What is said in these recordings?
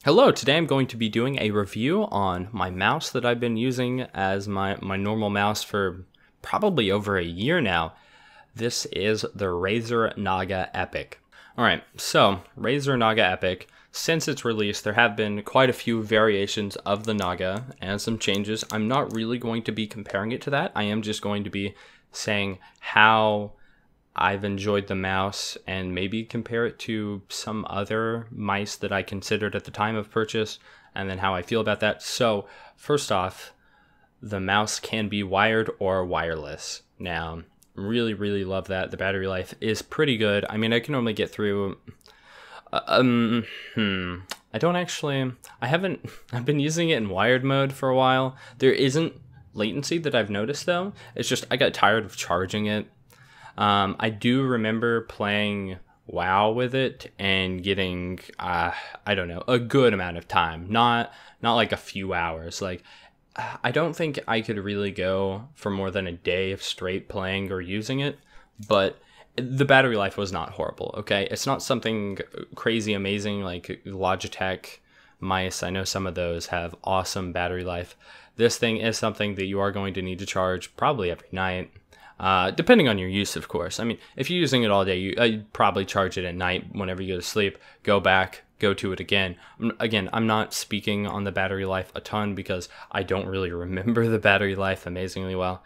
Hello, today I'm going to be doing a review on my mouse that I've been using as my normal mouse for probably over a year now. This is the Razer Naga Epic. Alright, so Razer Naga Epic, since its release there have been quite a few variations of the Naga and some changes. I'm not really going to be comparing it to that. I am just going to be saying how I've enjoyed the mouse and maybe compare it to some other mice that I considered at the time of purchase and then how I feel about that. So first off, the mouse can be wired or wireless. Now, really love that. The battery life is pretty good. I mean, I can normally get through I've been using it in wired mode for a while. There isn't latency that I've noticed though. It's just I got tired of charging it. I do remember playing WoW with it and getting, I don't know, a good amount of time. Not like a few hours. Like, I don't think I could really go for more than a day of straight playing or using it, but the battery life was not horrible, okay? It's not something crazy amazing like Logitech mice. I know some of those have awesome battery life. This thing is something that you are going to need to charge probably every night. Depending on your use, of course. I mean, if you're using it all day, you'd probably charge it at night whenever you go to sleep, go back, go to it again. Again, I'm not speaking on the battery life a ton because I don't really remember the battery life amazingly well.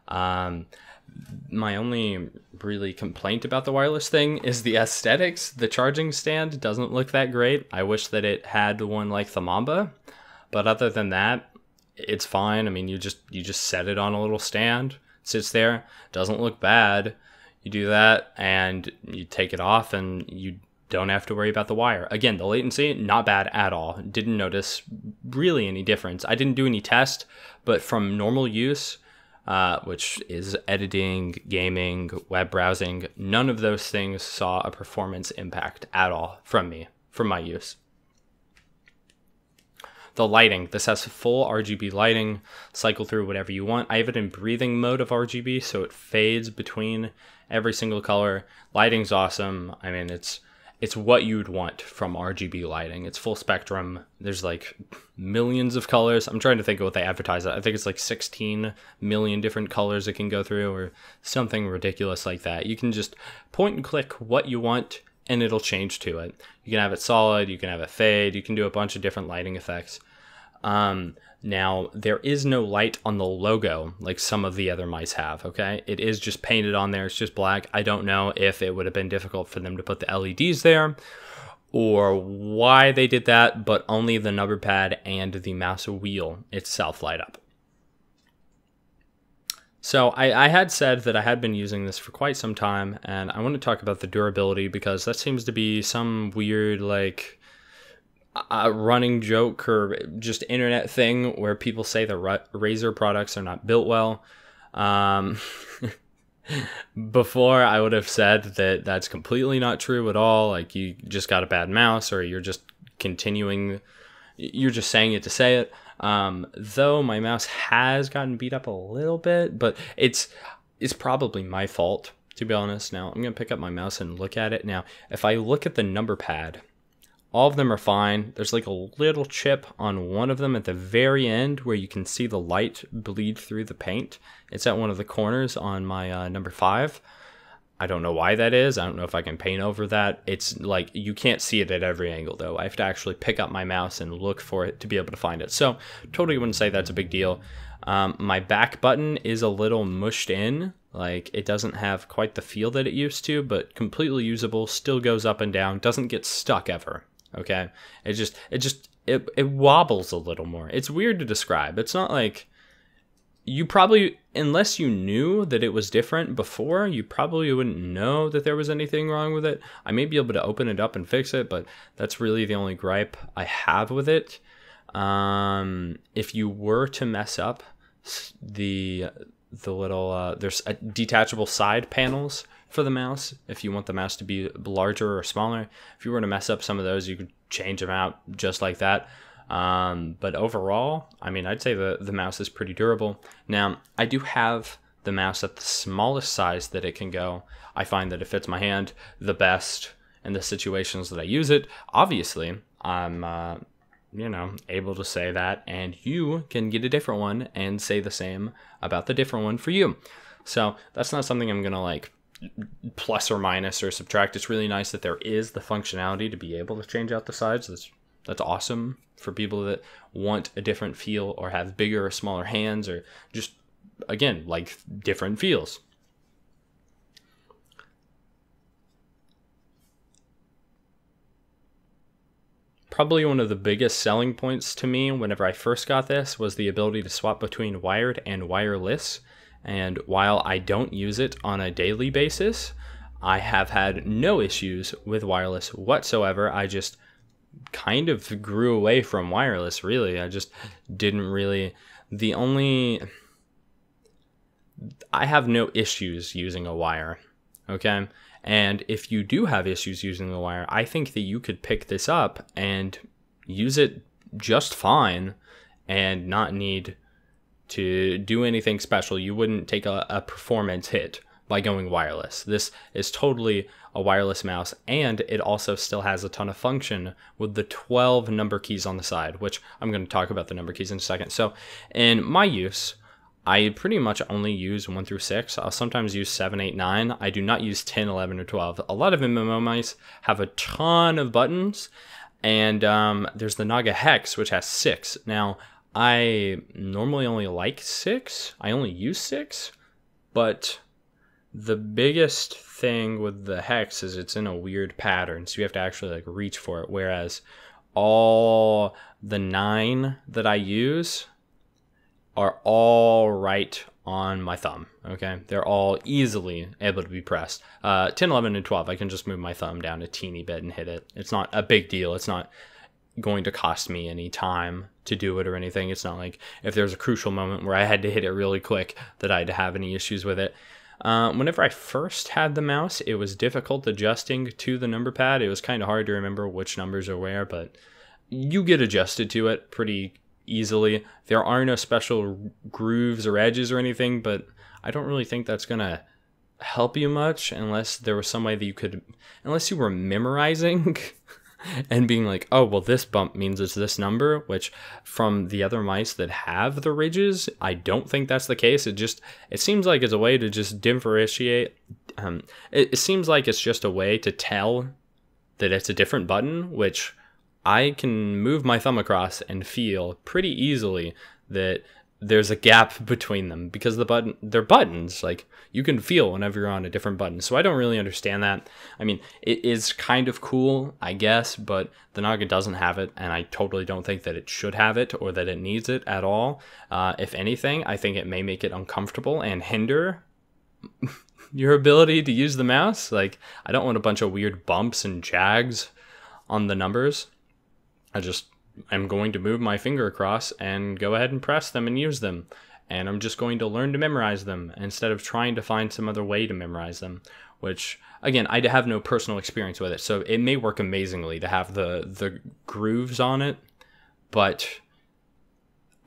My only really complaint about the wireless thing is the aesthetics. The charging stand doesn't look that great. I wish that it had one like the Mamba, but other than that, it's fine. I mean, you just set it on a little stand. Sits there, doesn't look bad. You do that and you take it off and you don't have to worry about the wire. Again, the latency, not bad at all. Didn't notice really any difference. I didn't do any test, but from normal use, which is editing, gaming, web browsing, none of those things saw a performance impact at all from my use. The lighting, this has full RGB lighting, cycle through whatever you want. I have it in breathing mode of RGB, so it fades between every single color. Lighting's awesome. I mean, it's what you'd want from RGB lighting. It's full spectrum. There's like millions of colors. I'm trying to think of what they advertise. I think it's like 16 million different colors it can go through or something ridiculous like that. You can just point and click what you want and it'll change to it. You can have it solid, you can have it fade, you can do a bunch of different lighting effects. Now, there is no light on the logo like some of the other mice have, okay? It is just painted on there, it's just black. I don't know if it would have been difficult for them to put the LEDs there or why they did that, but only the number pad and the mouse wheel itself light up. So I had said that I had been using this for quite some time, and I want to talk about the durability because that seems to be some weird, like, a running joke or just internet thing where people say the Razer products are not built well. Before, I would have said that that's completely not true at all. Like, you just got a bad mouse or you're just saying it to say it. Though my mouse has gotten beat up a little bit, but it's probably my fault, to be honest. Now, I'm going to pick up my mouse and look at it. Now, if I look at the number pad, all of them are fine. There's like a little chip on one of them at the very end where you can see the light bleed through the paint. It's at one of the corners on my number 5. I don't know why that is. I don't know if I can paint over that. It's like you can't see it at every angle though. I have to actually pick up my mouse and look for it to be able to find it. So totally wouldn't say that's a big deal. My back button is a little mushed in. Like, it doesn't have quite the feel that it used to, but completely usable, still goes up and down, doesn't get stuck ever. Okay, it wobbles a little more. It's weird to describe. It's not like you probably, unless you knew that it was different before, you probably wouldn't know that there was anything wrong with it. I may be able to open it up and fix it, but that's really the only gripe I have with it. If you were to mess up the little there's detachable side panels for the mouse if you want the mouse to be larger or smaller. If you were to mess up some of those, you could change them out just like that. But overall, I mean, I'd say the mouse is pretty durable. Now, I do have the mouse at the smallest size that it can go. I find that it fits my hand the best in the situations that I use it. Obviously, I'm able to say that, and you can get a different one and say the same about the different one for you. So that's not something I'm going to like plus or minus or subtract. It's really nice that there is the functionality to be able to change out the sides. That's awesome for people that want a different feel or have bigger or smaller hands, or just, again, like different feels. Probably one of the biggest selling points to me whenever I first got this was the ability to swap between wired and wireless. And while I don't use it on a daily basis, I have had no issues with wireless whatsoever. I just kind of grew away from wireless, really. I just didn't really... I have no issues using a wire, okay? And if you do have issues using the wire, I think that you could pick this up and use it just fine and not need to do anything special. You wouldn't take a performance hit by going wireless. This is totally a wireless mouse, and it also still has a ton of function with the 12 number keys on the side, which I'm going to talk about the number keys in a second. So in my use, I pretty much only use 1 through 6. I'll sometimes use 7, 8, 9. I do not use 10, 11, or 12. A lot of MMO mice have a ton of buttons, and there's the Naga Hex, which has 6. Now, I normally only like 6. I only use 6, but the biggest thing with the Hex is it's in a weird pattern, so you have to actually like reach for it, whereas all the 9 that I use are all right on my thumb, okay? They're all easily able to be pressed. 10, 11, and 12, I can just move my thumb down a teeny bit and hit it. It's not a big deal. It's not going to cost me any time to do it or anything. It's not like if there's a crucial moment where I had to hit it really quick that I'd have any issues with it. Whenever I first had the mouse, it was difficult adjusting to the number pad. It was kind of hard to remember which numbers are where, but you get adjusted to it pretty easily. There are no special grooves or edges or anything, but I don't really think that's going to help you much unless there was some way that you could, unless you were memorizing and being like, oh, well, this bump means it's this number, which from the other mice that have the ridges, I don't think that's the case. It seems like it's a way to just differentiate. It seems like it's just a way to tell that it's a different button, which I can move my thumb across and feel pretty easily that there's a gap between them because they're buttons. Like, you can feel whenever you're on a different button. So I don't really understand that. I mean, it is kind of cool, I guess, but the Naga doesn't have it, and I totally don't think that it should have it or that it needs it at all. If anything, I think it may make it uncomfortable and hinder your ability to use the mouse. Like, I don't want a bunch of weird bumps and jags on the numbers. I'm going to move my finger across and go ahead and press them and use them. And I'm just going to learn to memorize them instead of trying to find some other way to memorize them, which, again, I have no personal experience with it. So it may work amazingly to have the grooves on it, but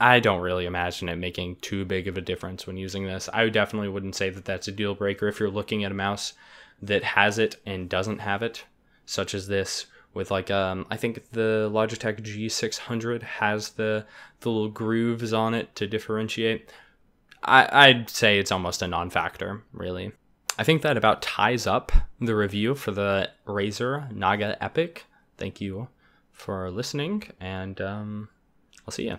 I don't really imagine it making too big of a difference when using this. I definitely wouldn't say that that's a deal breaker if you're looking at a mouse that has it and doesn't have it, such as this. With like, I think the Logitech G600 has the little grooves on it to differentiate. I'd say it's almost a non-factor, really. I think that about ties up the review for the Razer Naga Epic. Thank you for listening, and I'll see you.